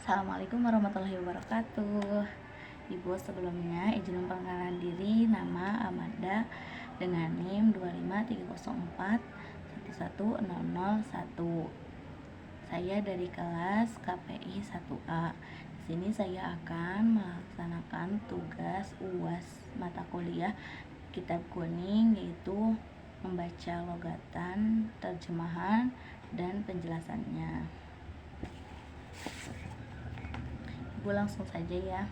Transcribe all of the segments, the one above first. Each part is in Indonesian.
Assalamualaikum warahmatullahi wabarakatuh. Ibu, sebelumnya izin memperkenalkan diri, nama Amanda dengan NIM 25304 11001. Saya dari kelas KPI 1A. Di sini saya akan melaksanakan tugas UAS mata kuliah Kitab Kuning, yaitu membaca logatan, terjemahan, dan penjelasannya. Ibu langsung saja ya.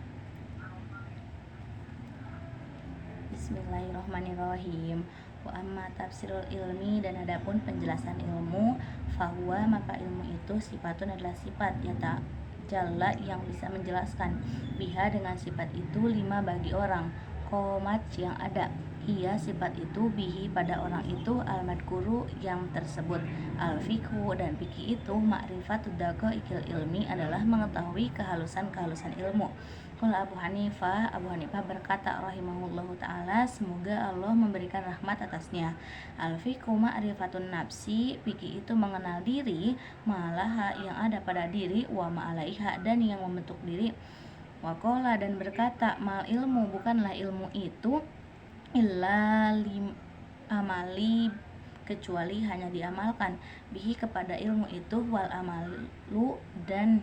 Bismillahirrahmanirrahim. Wa amma tafsirul ilmi, dan adapun penjelasan ilmu, fahuwa, maka ilmu itu sifatun adalah sifat, yata jalla, yang bisa menjelaskan, biha, dengan sifat itu, lima, bagi orang, komat, yang ada, ia, sifat itu, bihi, pada orang itu, al-madkuru, yang tersebut, al-fikhu, dan fikih itu, ma'rifatud daqaiqil ilmi, adalah mengetahui kehalusan-kehalusan ilmu. Qala Abu Hanifah berkata rahimahullahu ta'ala, semoga Allah memberikan rahmat atasnya, al-fikhu ma'rifatun nafsi, fikih itu mengenal diri, malaha, yang ada pada diri, wa ma'alaiha, dan yang membentuk diri. Waqala, dan berkata, mal ilmu, bukanlah ilmu itu, illa amali, kecuali hanya diamalkan, bihi, kepada ilmu itu, wal amalu, dan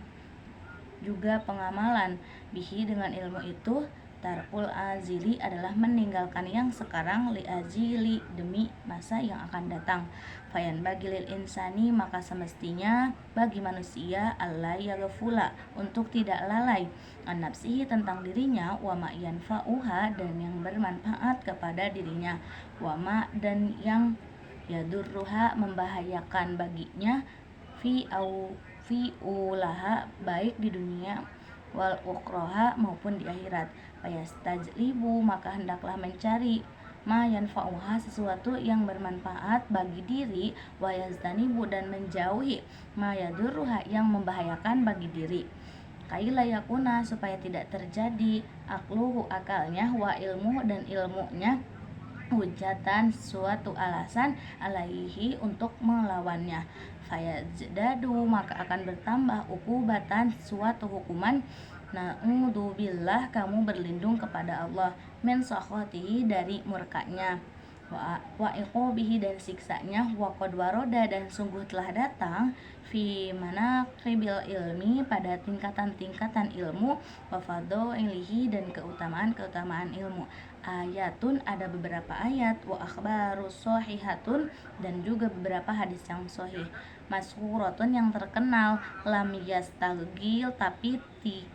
juga pengamalan, bihi, dengan ilmu itu, tarkul azili, adalah meninggalkan yang sekarang, li azili, demi masa yang akan datang. Fayan bagilil insani, maka semestinya bagi manusia, alla yaghfula, untuk tidak lalai, an nafsihi, tentang dirinya, wa ma yanfa'uha, dan yang bermanfaat kepada dirinya, wa ma, dan yang yadurruha, membahayakan baginya, fi ulaha, baik di dunia, wal ukhroha, maupun di akhirat. Fayastajlibu, maka hendaklah mencari, ma yanfa'uha, sesuatu yang bermanfaat bagi diri, wa yazdanibu, dan menjauhi, ma yadurruha, yang membahayakan bagi diri. Kaila yakuna, supaya tidak terjadi, akluhu, akalnya, wa ilmu, dan ilmunya, hujatan, suatu alasan, alaihi, untuk melawannya. Fayajdadu, maka akan bertambah, ukubatan, suatu hukuman, na'udzubillah, kamu berlindung kepada Allah, min sakhatihi, dari murkanya, wa iqobihi, dan siksanya, wa qad waroda, dan sungguh telah datang, fi manaqibil ilmi, pada tingkatan-tingkatan ilmu, wa fadhailihi, dan keutamaan-keutamaan ilmu, ayatun, ada beberapa ayat, wa akhbarus shahihatun, dan juga beberapa hadis yang sahih, masyhuratun, yang terkenal, lam yastagil, tapi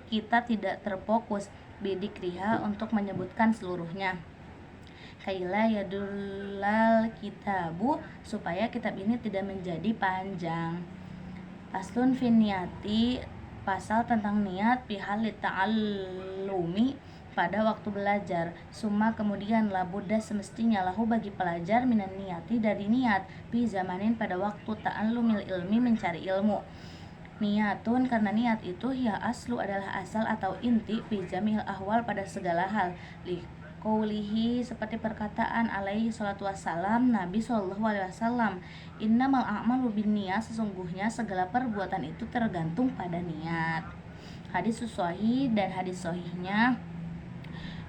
kita tidak terfokus, bidikriha, untuk menyebutkan seluruhnya. Kaila yadulal kitabu, supaya kitab ini tidak menjadi panjang. Faslun fin niyati, pasal tentang niat, bihalit ta'allumi, pada waktu belajar, summa, kemudian, labuda, semestinya, lahu, bagi pelajar, minan niyati, dari niat, bi zamanin, pada waktu, ta'allumil ilmi, mencari ilmu. Niatun, karena niat itu, ya aslu, adalah asal atau inti, fi jamil ahwal, pada segala hal, li qaulihi, seperti perkataan alaihi salatu wassalam, Nabi sallallahu alaihi wasallam, innamal a'malu binniyat, sesungguhnya segala perbuatan itu tergantung pada niat. Hadis sahih, dan hadis sahihnya,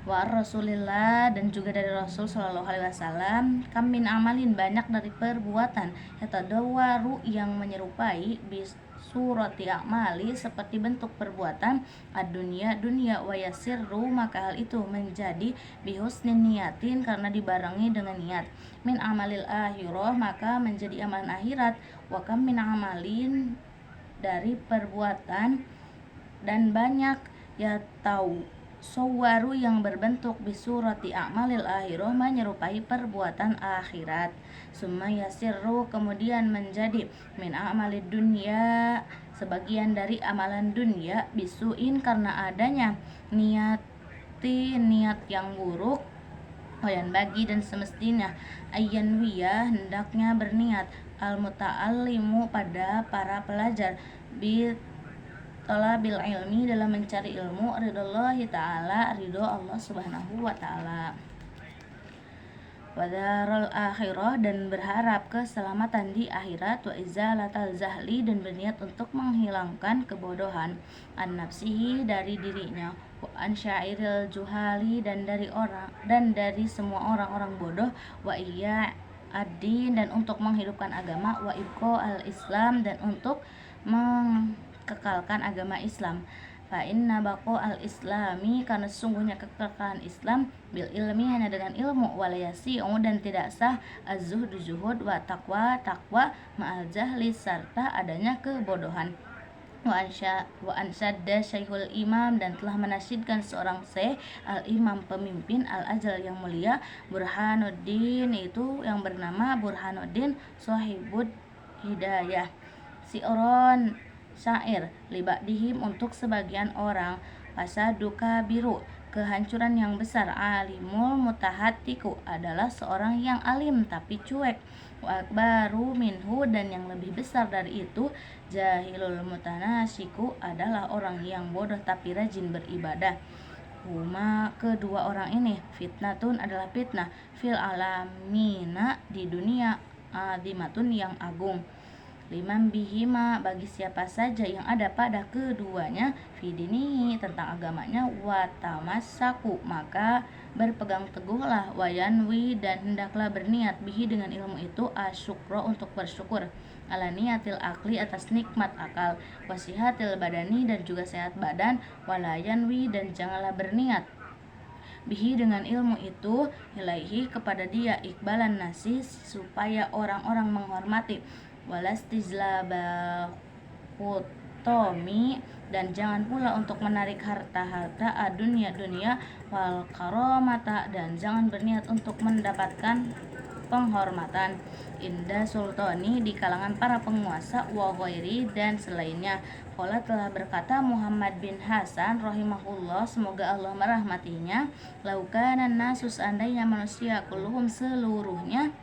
wa Rasulillah, dan juga dari Rasul sallallahu alaihi wasallam, kam min amalin, banyak dari perbuatan, yatadawaru, yang menyerupai, bis surati a'mali, seperti bentuk perbuatan, ad-dunya, dunia, wa yasirru, maka hal itu menjadi bihusnin niyatin, karena dibarengi dengan niat, min amalil akhirah, maka menjadi amalan akhirat, wa kam min amalin, dari perbuatan, dan banyak, ya tahu sawaru, yang berbentuk bisurati a'malil akhirah, menyerupai perbuatan akhirat, summa yasirru, kemudian menjadi, min a'malid dunya, sebagian dari amalan dunia, bisuin, karena adanya niat yang buruk, wayan bagi, dan semestinya, ayyan wiyah, hendaknya berniat, al muta'allimu, pada para pelajar, bi talabil ilmi, dalam mencari ilmu, ridallahi ta'ala, ridho Allah subhanahu wa ta'ala. wadarul akhirah, dan berharap keselamatan di akhirat, wa izalatal zahli, dan berniat untuk menghilangkan kebodohan, an nafsihi, dari dirinya, wa an syairil juhali, dan dari semua orang-orang bodoh, wa iya ad-din, dan untuk menghidupkan agama, wa ibqa al-islam, dan untuk mengekalkan agama Islam. Fa inna baqo al-islami, karena sesungguhnya kekekalan Islam, bil ilmi, hanya dengan ilmu, walayasi, dan tidak sah, az-zuhdu, zuhud, wa taqwa, takwa, ma'al jahli, serta adanya kebodohan. Wa ansyadda syekhul imam, dan telah menasyidkan seorang syekh al-imam, pemimpin al-ajal, yang mulia, Burhanuddin, itu yang bernama Burhanuddin Shahibud Hidayah, si'ron, syair, libadihim, untuk sebagian orang, fasaduka biru, kehancuran yang besar, alimul mutahatiku, adalah seorang yang alim tapi cuek, wa akbaru minhu, dan yang lebih besar dari itu, jahilul mutanasiku, adalah orang yang bodoh tapi rajin beribadah. Huma, kedua orang ini, fitnatun, adalah fitnah, fil alamina, di dunia, azimatun, yang agung, liman bihima, bagi siapa saja yang ada pada keduanya, fidinihi, tentang agamanya, watamassaku, maka berpegang teguhlah, wayanwi, dan hendaklah berniat, bihi, dengan ilmu itu, asyukro, untuk bersyukur, ala niatil akli, atas nikmat akal, wasihatil badani, dan juga sehat badan, walayanwi, dan janganlah berniat, bihi, dengan ilmu itu, ilaihi, kepada dia, ikbalan nasi, supaya orang-orang menghormati, walastijlaba hutomi, dan jangan pula untuk menarik harta-harta dunia, wal karomata, dan jangan berniat untuk mendapatkan penghormatan, inda sultani, di kalangan para penguasa, wa ghairi, dan selainnya. Qala, telah berkata Muhammad bin Hasan rahimahullah, semoga Allah merahmatinya, laukanan nasus, seandainya manusia, kulluhum, seluruhnya,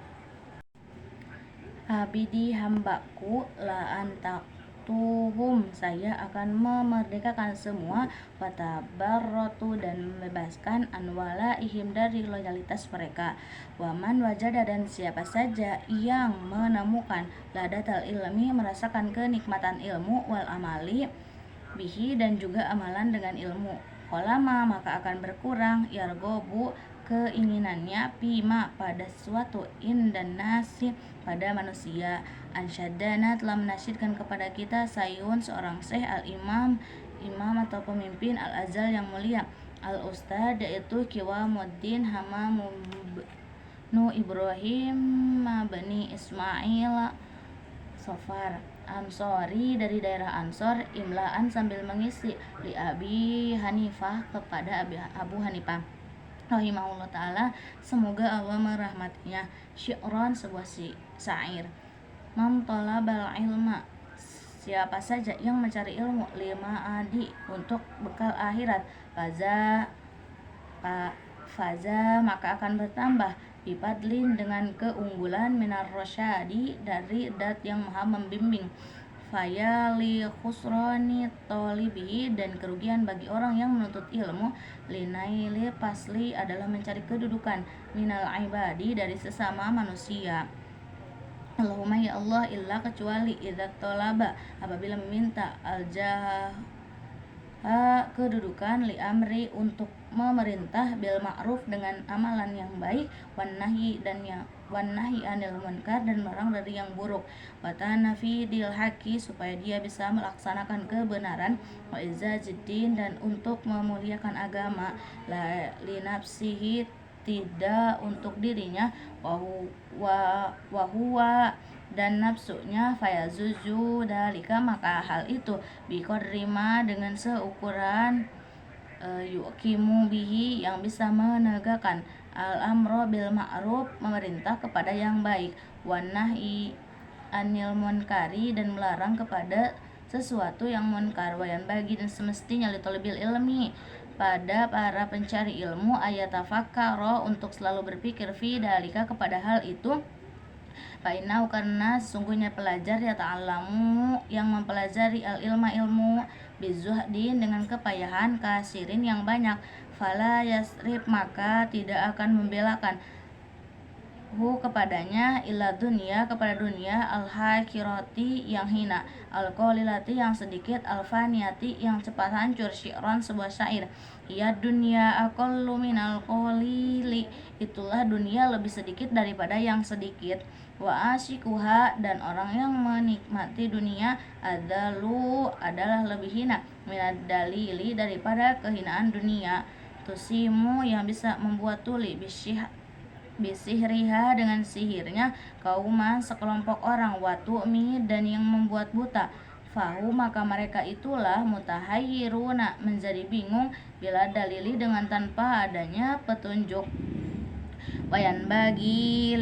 abidi, hambaku, la antaktuhum, saya akan memerdekakan semua, watabarrotu, dan membebaskan, anwalaihim, dari loyalitas mereka, waman wajada, dan siapa saja yang menemukan, ladatal ilmi, merasakan kenikmatan ilmu, wal amali bihi, dan juga amalan dengan ilmu, kolama, maka akan berkurang, yargobu, keinginannya, pima, pada sesuatu, dan nasi, pada manusia. Ansyadana, telah menasyidkan kepada kita, sayun, seorang syekh, al-imam, imam atau pemimpin, al-azal, yang mulia, al-ustad, yaitu Qiwamuddin Hamamubnu Ibrahim bani Ismail Sofar Ansori, dari daerah Ansor, imlaan, sambil mengisi, li Abi Hanifah, kepada Abu Hanifah rahimahullah ta'ala, semoga Allah merahmatinya, syi'ron, sebuah syair, man talabal ilma, siapa saja yang mencari ilmu, lima adi, untuk bekal akhirat, faza, maka akan bertambah, bifadlin, dengan keunggulan, minar rosyadi, dari dat yang maha membimbing, fayali khusroni tolibi, dan kerugian bagi orang yang menuntut ilmu, linaili pasli, adalah mencari kedudukan, minal ibadi, dari sesama manusia. Allahumma, ya Allah, illa, kecuali, idza tolaba, apabila meminta, al-jah, kedudukan, li amri, untuk memerintah, bil ma'ruf, dengan amalan yang baik, wan nahi anil munkar, dan melarang dari yang buruk, wa tanafidil haqi, supaya dia bisa melaksanakan kebenaran, wa izzajiddin, dan untuk memuliakan agama, la li nafsihi, tidak untuk dirinya, wa dan nafsunya, fayazuzu dalika, maka hal itu, biqadrima, dengan seukuran, yuqimu bihi, yang bisa menegakkan, al-amro bil ma'ruf, memerintah kepada yang baik, wan nahi anil munkari, dan melarang kepada sesuatu yang munkar, wayan bagi, dan semestinya, litolibil ilmi, pada para pencari ilmu, ayatafakkaro, untuk selalu berpikir, fi dalika, kepada hal itu, fainau, karena sesungguhnya pelajar, ya ta'alamu, yang mempelajari, al-ilma, ilmu, bizuhdin, dengan kepayahan, kasirin, yang banyak, fala yasrib, maka tidak akan membelakan, kepadanya ila dunia kepada dunia al-hakirati yang hina al-qalilati yang sedikit al-faniyati yang cepat hancur syi'ran sebuah syair ya dunia aqallu minal qalili itulah dunia lebih sedikit daripada yang sedikit wa asyikuha dan orang yang menikmati dunia adalah lebih hina minad dalili daripada kehinaan dunia tusimu yang bisa membuat tuli bisihriha dengan sihirnya kauman sekelompok orang watu'mi dan yang membuat buta fahu maka mereka itulah mutahayyiruna menjadi bingung bila dalili dengan tanpa adanya petunjuk wayan bagi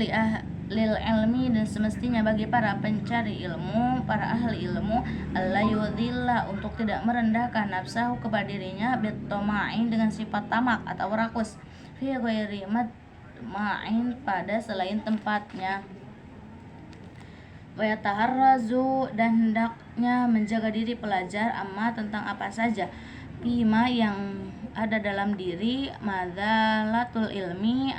lil ilmi dan semestinya bagi para pencari ilmu para ahli ilmu alla yudhilla untuk tidak merendahkan nafsahu kepada dirinya bitoma'in dengan sifat tamak atau rakus fi ghairi ma'in pada selain tempatnya wa yataharrazu dan hendaknya menjaga diri pelajar amma tentang apa saja bima yang ada dalam diri madzalatul ilmi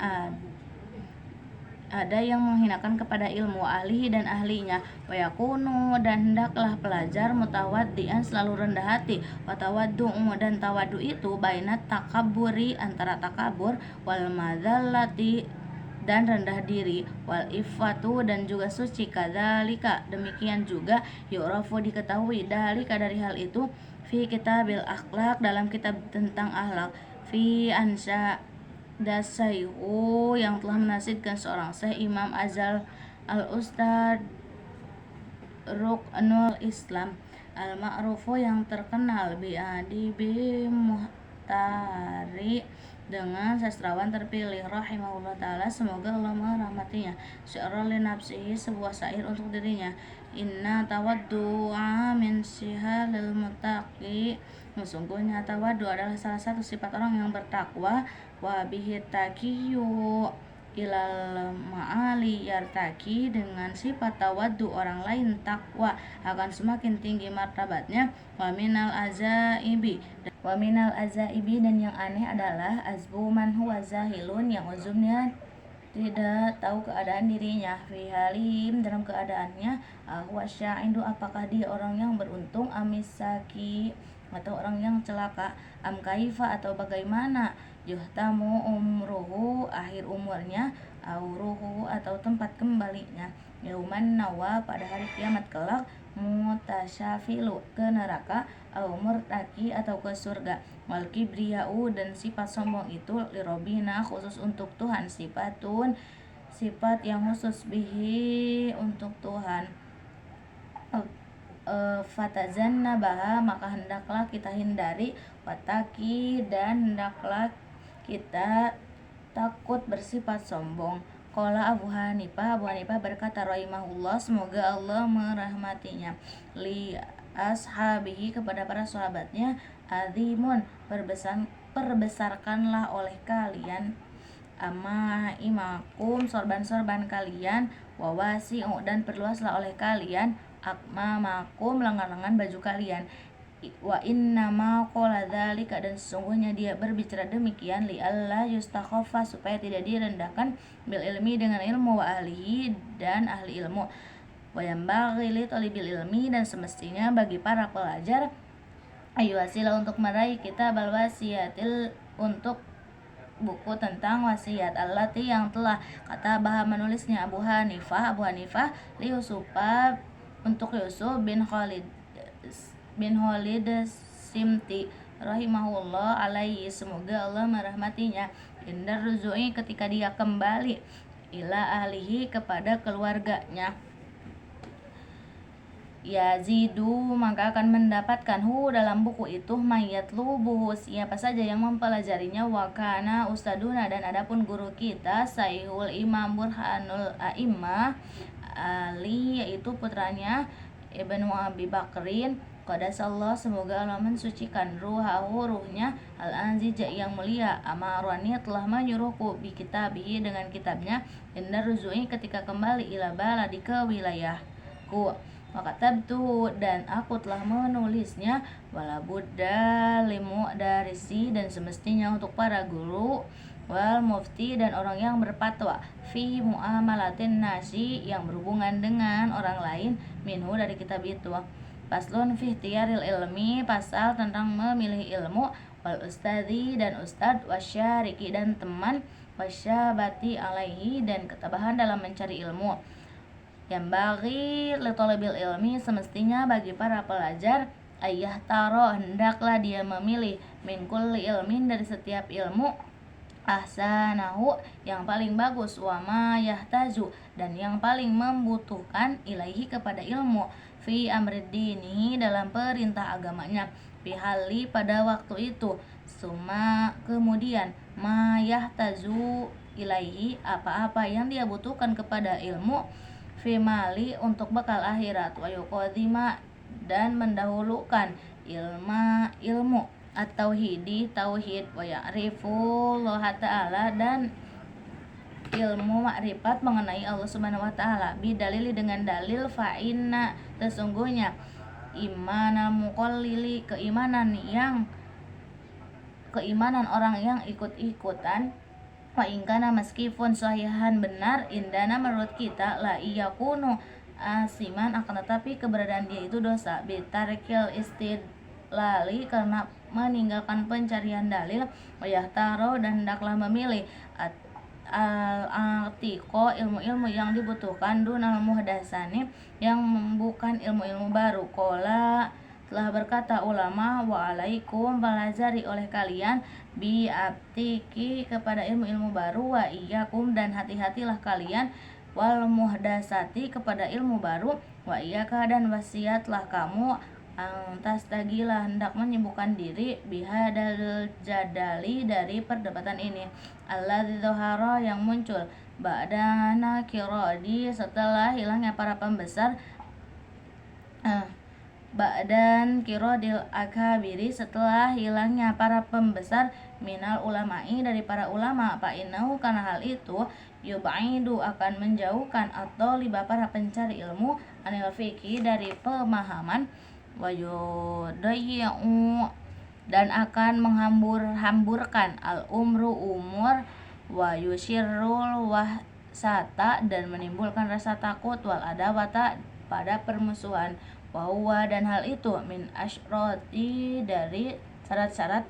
ada yang menghinakan kepada ilmu ahli dan ahlinya wa yakunu dan hendaklah pelajar mutawaddian selalu rendah hati wa tawaddu dan tawaddu itu bainat takabburi antara takabur wal madzallati dan rendah diri wal iffatu dan juga suci kadzalika demikian juga yu'rafu diketahui dalika dari hal itu fi kitabil akhlak dalam kitab tentang akhlak fi ansya Dasaihu yang telah menasihkan seorang Syekh Imam Azal al-Ustad Ruknul Islam al-Ma'rufu yang terkenal bi'adi muhtari dengan sastrawan terpilih rahimahullah ta'ala semoga Allah merahmatinya syi'ran li nafsihi sebuah syair untuk dirinya inna tawaddu'a min sihalil muttaqi sesungguhnya tawaddu adalah salah satu sifat orang yang bertakwa wa bihi taqiyu ilal ma'ali yartaki dengan sifat tawaddu orang lain takwa akan semakin tinggi martabatnya wa minal azaibi dan yang aneh adalah azbu man huwa zahilun yang uzumnya tidak tahu keadaan dirinya fi halim dalam keadaannya huwa sya'indu apakah dia orang yang beruntung amisaki atau orang yang celaka am kaifa atau bagaimana yuhtamu umruhu akhir umurnya auruhu atau tempat kembalinya yauman nawa pada hari kiamat kelak mutasyafilu ke neraka au murtaki atau ke surga wal kibriyau dan sifat sombong itu lirobina khusus untuk Tuhan sifat yang khusus bihi untuk Tuhan fatazannabaha maka hendaklah kita hindari wataki dan hendaklah kita takut bersifat sombong. Qala Abu Hanifah berkata rahimahullah semoga Allah merahmatinya li ashabihi kepada para sahabatnya azimun perbesarkanlah oleh kalian amma imakum sorban-sorban kalian wawasi'u dan perluaslah oleh kalian akmamakum lengan-lengan baju kalian wa innama qala dzalika dan sesungguhnya dia berbicara demikian li alla yustakhaffa supaya tidak direndahkan bil ilmi dengan ilmu wa ahlihi dan ahli ilmu wa yambaghi li talibil ilmi dan semestinya bagi para pelajar ayu wasila untuk meraih kitab al wasiyatil untuk buku tentang wasiat allati yang telah kata bahwa menulisnya Abu Hanifah li Yusufa untuk Yusuf bin Khalid Simti rahimahullah alaihi semoga Allah merahmatinya indar ruzui ketika dia kembali ila ahlihi kepada keluarganya yazidu maka akan mendapatkan dalam buku itu mayat lubuhu siapa saja yang mempelajarinya wakana ustaduna dan adapun guru kita Saihul Imam Burhanul A'immah Ali yaitu putranya Ibnu Abi Bakrin Qadasallah semoga Allah mensucikan ruhnya al-anzija yang mulia amarani telah menyuruhku bi kitabihi dengan kitabnya indar ruzui ketika kembali ila baladi ke wilayahku wa katabtu dan aku telah menulisnya, wala budda limu darisi dan semestinya untuk para guru, wal mufti dan orang yang berfatwa, fi muamalatin nasi yang berhubungan dengan orang lain, minhu dari kitab itu. Faslun fi ikhtiaril ilmi, pasal tentang memilih ilmu, wal ustadzi dan ustad, wasyariki dan teman, wasyabati alaihi dan ketabahan dalam mencari ilmu. Yang bagi litolabil ilmi, semestinya bagi para pelajar, ayah taro hendaklah dia memilih, min kulli ilmin dari setiap ilmu, ahsanahu yang paling bagus, wama yahtaju dan yang paling membutuhkan, ilaihi kepada ilmu, fi amrid dini dalam perintah agamanya, bihali pada waktu itu, suma kemudian, ma yahtaju ilaihi apa-apa yang dia butuhkan kepada ilmu, fi mali untuk bekal akhirat, wa yuqadima dan mendahulukan ilmu at-tauhidi tauhid, wa ya'rifullah ta'ala dan ilmu makrifat mengenai Allah Subhanahu wa taala, bidalili dengan dalil, fa'inna sesungguhnya imanal muqallili keimanan orang yang ikut-ikutan, wa ingkana meskipun sahihan benar, indana menurut kita, la iyakunu asiman akan tetapi keberadaan dia itu dosa, bitarkil istidlali karena meninggalkan pencarian dalil, wa yahtaro dan hendaklah memilih al-artiqo ilmu-ilmu yang dibutuhkan, dunal muhdasani yang bukan ilmu-ilmu baru. Qala telah berkata ulama, wa alaikum pelajari oleh kalian, bi abtiki kepada ilmu-ilmu baru, wa iyyakum dan hati-hatilah kalian, wal muhdasati kepada ilmu baru, wa iyyaka dan wasiatlah kamu, antas tagilah hendak menyibukkan diri, bihadal jadali dari perdebatan ini, alladzi dzahara yang muncul, ba'dana kiradi setelah hilangnya para pembesar, ba'dan kirodil akabiri setelah hilangnya para pembesar, minal ulama'i dari para ulama, fa innahu karena hal itu, yubaidu akan menjauhkan atau liba para pencari ilmu, anil fikih dari pemahaman, wa yudayyi'u dan akan hamburkan al umru umur, wa yusyirrul wahsata dan menimbulkan rasa takut, wal adawata pada permusuhan, wa huwa dan hal itu min asyrati dari syarat-syarat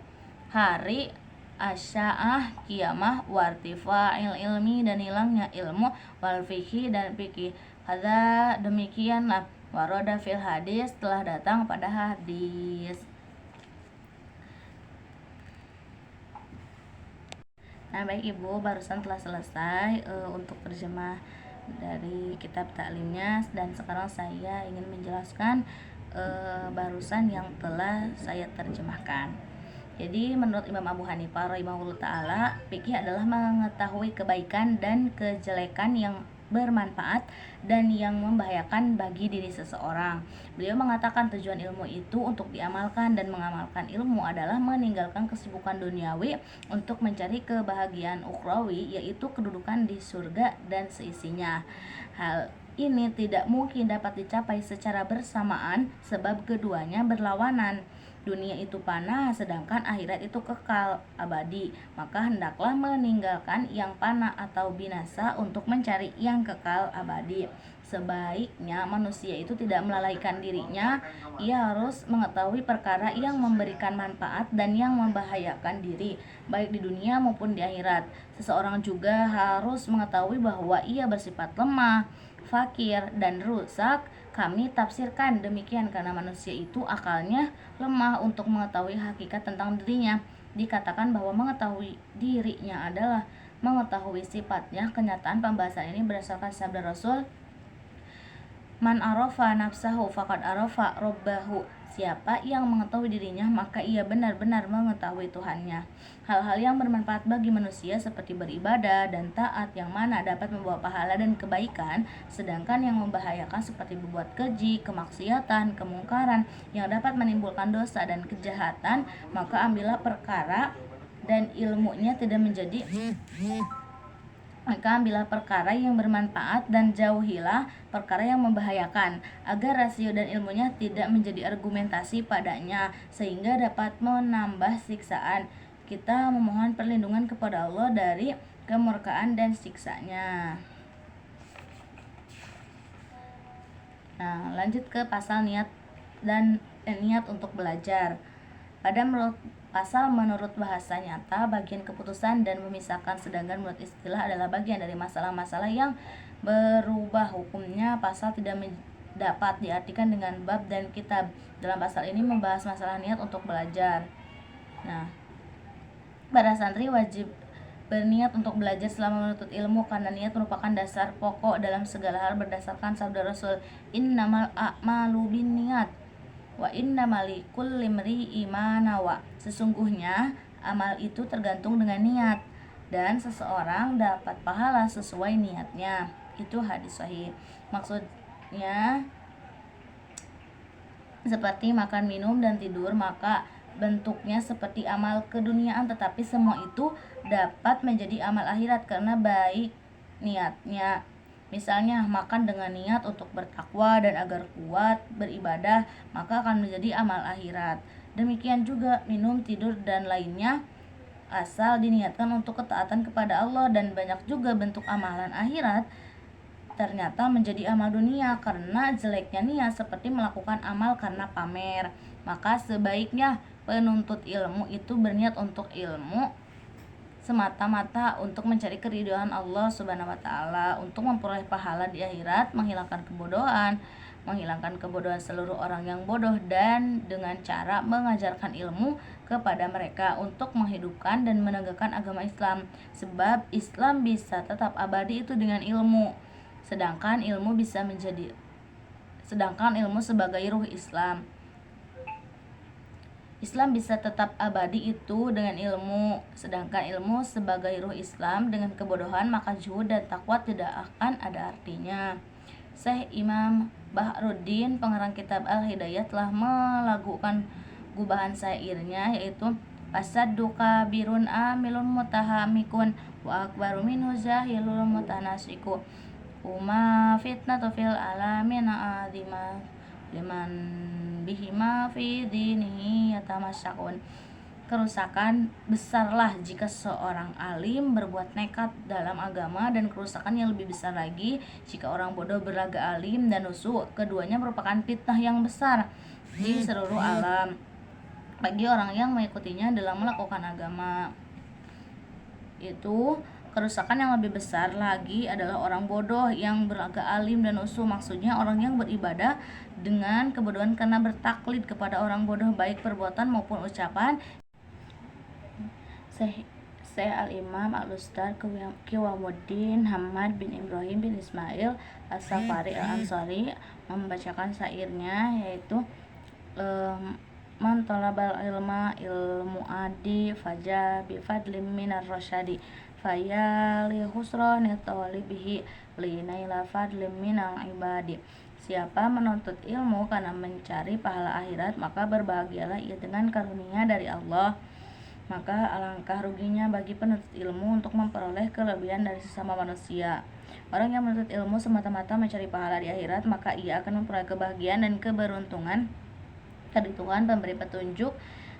hari asya'ah kiamah, wartifa'il ilmi dan hilangnya ilmu, wal fikih dan fikih. Hadza demikianlah waroda fil hadis telah datang pada hadis. Nah baik Ibu, barusan telah selesai untuk terjemah dari kitab taklimnya, dan sekarang saya ingin menjelaskan barusan yang telah saya terjemahkan. Jadi menurut Imam Abu Hanifah rahimahullah ta'ala, fikih adalah mengetahui kebaikan dan kejelekan yang bermanfaat dan yang membahayakan bagi diri seseorang. Beliau mengatakan tujuan ilmu itu untuk diamalkan, dan mengamalkan ilmu adalah meninggalkan kesibukan duniawi untuk mencari kebahagiaan ukhrawi, yaitu kedudukan di surga dan seisinya. Hal ini tidak mungkin dapat dicapai secara bersamaan sebab keduanya berlawanan. Dunia itu panah, sedangkan akhirat itu kekal abadi. Maka hendaklah meninggalkan yang panah atau binasa untuk mencari yang kekal abadi. Sebaiknya manusia itu tidak melalaikan dirinya. Ia harus mengetahui perkara yang memberikan manfaat dan yang membahayakan diri, baik di dunia maupun di akhirat. Seseorang juga harus mengetahui bahwa ia bersifat lemah, fakir, dan rusak. Kami tafsirkan demikian karena manusia itu akalnya lemah untuk mengetahui hakikat tentang dirinya. Dikatakan bahwa mengetahui dirinya adalah mengetahui sifatnya. Kenyataan pembahasan ini berdasarkan sabda Rasul, man arafa nafsahu faqad arafa rabbahu. Siapa yang mengetahui dirinya, maka ia benar-benar mengetahui Tuhannya. Hal-hal yang bermanfaat bagi manusia seperti beribadah dan taat, yang mana dapat membawa pahala dan kebaikan, sedangkan yang membahayakan seperti berbuat keji, kemaksiatan, kemungkaran yang dapat menimbulkan dosa dan kejahatan, maka ambillah perkara dan ilmunya tidak menjadi Maka ambillah perkara yang bermanfaat dan jauhilah perkara yang membahayakan, agar rasio dan ilmunya tidak menjadi argumentasi padanya sehingga dapat menambah siksaan. Kita memohon perlindungan kepada Allah dari kemurkaan dan siksanya. Nah, lanjut ke pasal niat dan niat untuk belajar. Pada pasal menurut bahasa nyata, bagian keputusan dan memisahkan, sedangkan menurut istilah adalah bagian dari masalah-masalah yang berubah hukumnya. Pasal tidak dapat diartikan dengan bab dan kitab. Dalam pasal ini membahas masalah niat untuk belajar. Nah, para santri wajib berniat untuk belajar selama menuntut ilmu, karena niat merupakan dasar pokok dalam segala hal berdasarkan sabda Rasul, innamal a'malu binniyat wa innamal likulli imri'in ma nawa. Sesungguhnya amal itu tergantung dengan niat, dan seseorang dapat pahala sesuai niatnya. Itu hadis sahih. Maksudnya seperti makan, minum, dan tidur, maka bentuknya seperti amal keduniaan, tetapi semua itu dapat menjadi amal akhirat karena baik niatnya. Misalnya makan dengan niat untuk bertakwa dan agar kuat beribadah, maka akan menjadi amal akhirat. Demikian juga minum, tidur, dan lainnya asal diniatkan untuk ketaatan kepada Allah. Dan banyak juga bentuk amalan akhirat ternyata menjadi amal dunia karena jeleknya niat, seperti melakukan amal karena pamer. Maka sebaiknya penuntut ilmu itu berniat untuk ilmu semata-mata untuk mencari keridhaan Allah Subhanahu wa taala, untuk memperoleh pahala di akhirat, menghilangkan kebodohan seluruh orang yang bodoh, dan dengan cara mengajarkan ilmu kepada mereka untuk menghidupkan dan menegakkan agama Islam. Sebab Islam bisa tetap abadi itu dengan ilmu. Sedangkan ilmu sebagai ruh Islam. Islam bisa tetap abadi itu dengan ilmu, sedangkan ilmu sebagai ruh Islam dengan kebodohan, maka zuhud dan takwa tidak akan ada artinya. Syekh Imam Bahruddin, pengarang kitab Al-Hidayah, telah melakukan gubahan syairnya, yaitu fasadduka birun amilun mutahamikun wa akbaru minhu zahilul mutanasiku uma fitnatu fil alamin azimah liman bihima fi dinihi yatamasyakun. Kerusakan besarlah jika seorang alim berbuat nekat dalam agama, dan kerusakan yang lebih besar lagi jika orang bodoh berlaga alim dan nusuk. Keduanya merupakan fitnah yang besar di seluruh alam bagi orang yang mengikutinya dalam melakukan agama. Itu kerusakan yang lebih besar lagi adalah orang bodoh yang berlaga alim dan usul. Maksudnya orang yang beribadah dengan kebodohan karena bertaklid kepada orang bodoh, baik perbuatan maupun ucapan. Syekh Al-Imam Al-Ustadz Qiwamuddin Hamad bin Ibrahim bin Ismail As-Safari Al-Ansari membacakan syairnya, yaitu man talabal ilma ilmu adi faja bifadlim minar rasyadi faya li husrani talibihi linaila fadlim minal ibadi. Siapa menuntut ilmu karena mencari pahala akhirat, maka berbahagialah ia dengan karunia dari Allah. Maka alangkah ruginya bagi penuntut ilmu untuk memperoleh kelebihan dari sesama manusia. Orang yang menuntut ilmu semata-mata mencari pahala di akhirat, maka ia akan memperoleh kebahagiaan dan keberuntungan dari Tuhan pemberi petunjuk.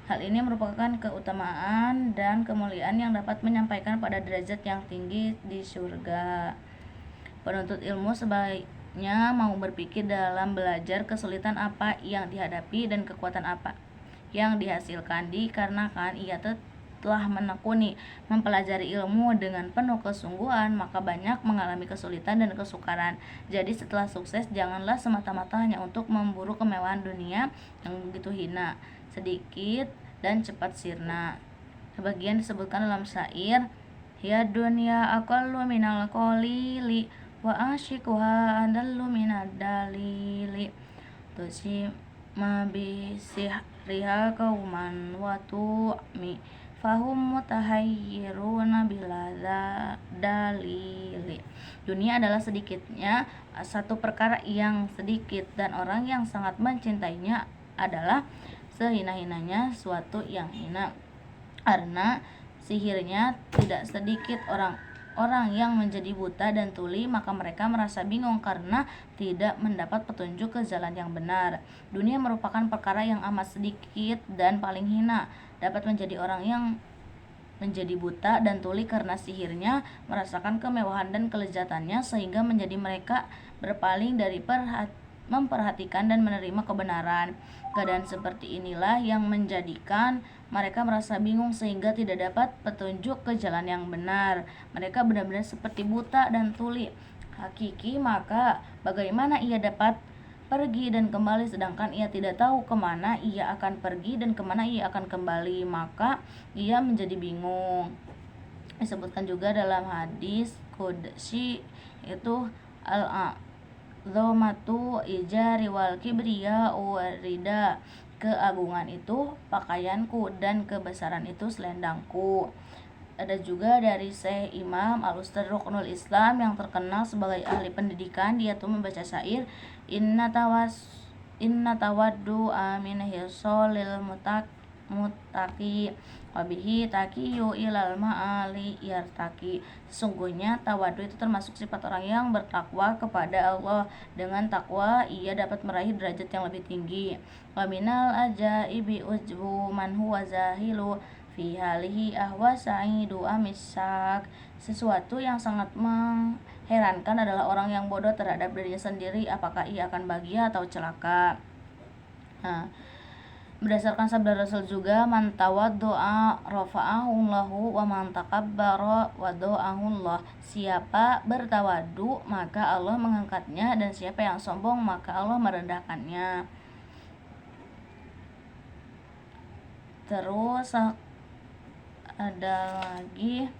Hal ini merupakan keutamaan dan kemuliaan yang dapat menyampaikan pada derajat yang tinggi di surga. Penuntut ilmu sebaiknya mau berpikir dalam belajar kesulitan apa yang dihadapi dan kekuatan apa yang dihasilkan, dikarenakan ia telah menekuni mempelajari ilmu dengan penuh kesungguhan, maka banyak mengalami kesulitan dan kesukaran. Jadi setelah sukses, janganlah semata-mata hanya untuk memburu kemewahan dunia yang begitu hina, sedikit dan cepat sirna. Sebagian disebutkan dalam syair, ya dunia aqallu minal qalili wa asyikuha adallu minad dalili tusima bisihriha kauman wa tu'mi fahum mutahayyiruna bila dalili. Dunia adalah sedikitnya satu perkara yang sedikit, dan orang yang sangat mencintainya adalah sehina-hinanya suatu yang hina. Karena sihirnya tidak sedikit orang orang yang menjadi buta dan tuli, maka mereka merasa bingung karena tidak mendapat petunjuk ke jalan yang benar. Dunia merupakan perkara yang amat sedikit dan paling hina. Dapat menjadi orang yang menjadi buta dan tuli karena sihirnya, merasakan kemewahan dan kelezatannya sehingga menjadi mereka berpaling dari memperhatikan dan menerima kebenaran. Keadaan seperti inilah yang menjadikan mereka merasa bingung sehingga tidak dapat petunjuk ke jalan yang benar. Mereka benar-benar seperti buta dan tuli hakiki, maka bagaimana ia dapat pergi dan kembali sedangkan ia tidak tahu kemana ia akan pergi dan kemana ia akan kembali, maka ia menjadi bingung. Disebutkan juga dalam hadis qudsi itu al-azamatu ijari wal kibriya warida, keagungan itu pakaianku dan kebesaran itu selendangku. Ada juga dari Syekh Imam Al-Ustadz Ruknul Islam yang terkenal sebagai ahli pendidikan. Dia tuh membaca syair, inna tawaddu amin hisolil mutaki wabihi takiyu ilal ma'ali yartaki. Sesungguhnya tawadu itu termasuk sifat orang yang bertakwa kepada Allah. Dengan takwa ia dapat meraih derajat yang lebih tinggi. Wa minal ajaibi ujbu man huwa zahilu fi halihi ahwa sa'idu amisak. Sesuatu yang sangat mengherankan adalah orang yang bodoh terhadap dirinya sendiri, apakah ia akan bahagia atau celaka. Nah, berdasarkan sabda Rasul juga, man tawaddu'a rafa'ahu Allahu wa man takabbara wada'ahu Allah. Siapa bertawadu maka Allah mengangkatnya, dan siapa yang sombong maka Allah merendahkannya. Terus ada lagi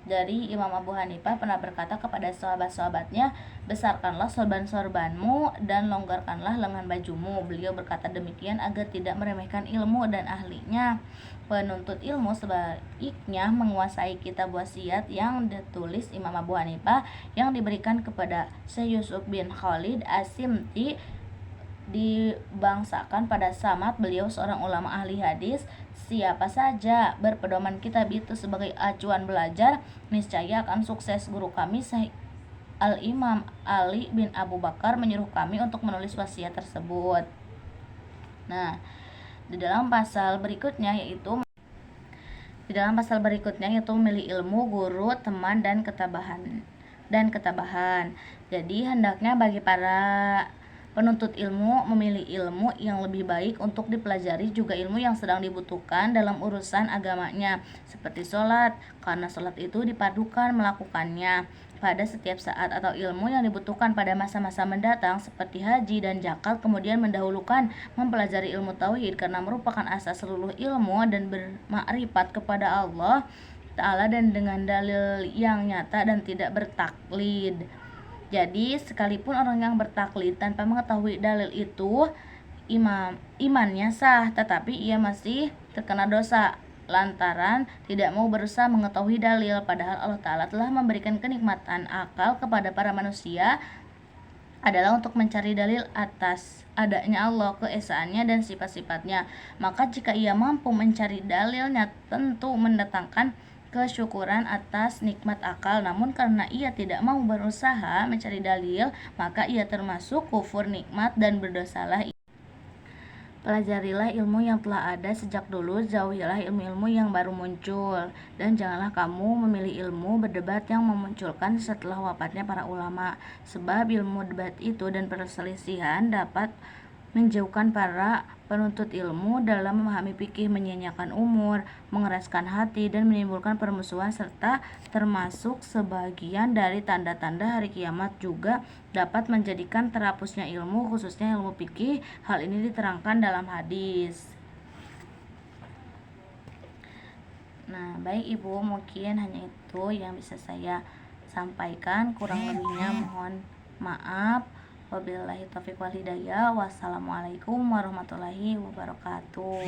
dari Imam Abu Hanifah pernah berkata kepada sahabat-sahabatnya, besarkanlah sorban-sorbanmu dan longgarkanlah lengan bajumu. Beliau berkata demikian agar tidak meremehkan ilmu dan ahlinya. Penuntut ilmu sebaiknya menguasai kitab wasiat yang ditulis Imam Abu Hanifah yang diberikan kepada Syekh Yusuf bin Khalid As-Simti, dibangsakan pada Samad. Beliau seorang ulama ahli hadis. Siapa saja berpedoman kitab itu sebagai acuan belajar, niscaya akan sukses. Guru kami Syekh Al-Imam Ali bin Abu Bakar menyuruh kami untuk menulis wasiat tersebut. Nah, di dalam pasal berikutnya yaitu memilih ilmu, guru, teman, dan ketabahan. Jadi hendaknya bagi para penuntut ilmu memilih ilmu yang lebih baik untuk dipelajari, juga ilmu yang sedang dibutuhkan dalam urusan agamanya, seperti sholat, karena sholat itu dipadukan melakukannya pada setiap saat, atau ilmu yang dibutuhkan pada masa-masa mendatang seperti haji dan zakat, kemudian mendahulukan mempelajari ilmu tauhid karena merupakan asas seluruh ilmu, dan bermakrifat kepada Allah Ta'ala dan dengan dalil yang nyata dan tidak bertaklid. Jadi sekalipun orang yang bertaklid tanpa mengetahui dalil itu imannya sah, tetapi ia masih terkena dosa lantaran tidak mau berusaha mengetahui dalil. Padahal Allah Ta'ala telah memberikan kenikmatan akal kepada para manusia adalah untuk mencari dalil atas adanya Allah, keesaannya, dan sifat-sifatnya. Maka jika ia mampu mencari dalilnya, tentu mendatangkan kesyukuran atas nikmat akal. Namun karena ia tidak mau berusaha mencari dalil, maka ia termasuk kufur nikmat dan berdosalah. Pelajarilah ilmu yang telah ada sejak dulu, jauhilah ilmu-ilmu yang baru muncul, dan janganlah kamu memilih ilmu berdebat yang memunculkan setelah wafatnya para ulama, sebab ilmu debat itu dan perselisihan dapat menjauhkan para penuntut ilmu dalam memahami fikih, menyia-nyiakan umur, mengeraskan hati, dan menimbulkan permusuhan, serta termasuk sebagian dari tanda-tanda hari kiamat. Juga dapat menjadikan terhapusnya ilmu, khususnya ilmu fikih. Hal ini diterangkan dalam hadis. Nah, baik Ibu, mungkin hanya itu yang bisa saya sampaikan. Kurang lebihnya mohon maaf. Wabillahi taufiq wal hidayah. Wassalamualaikum warahmatullahi wabarakatuh.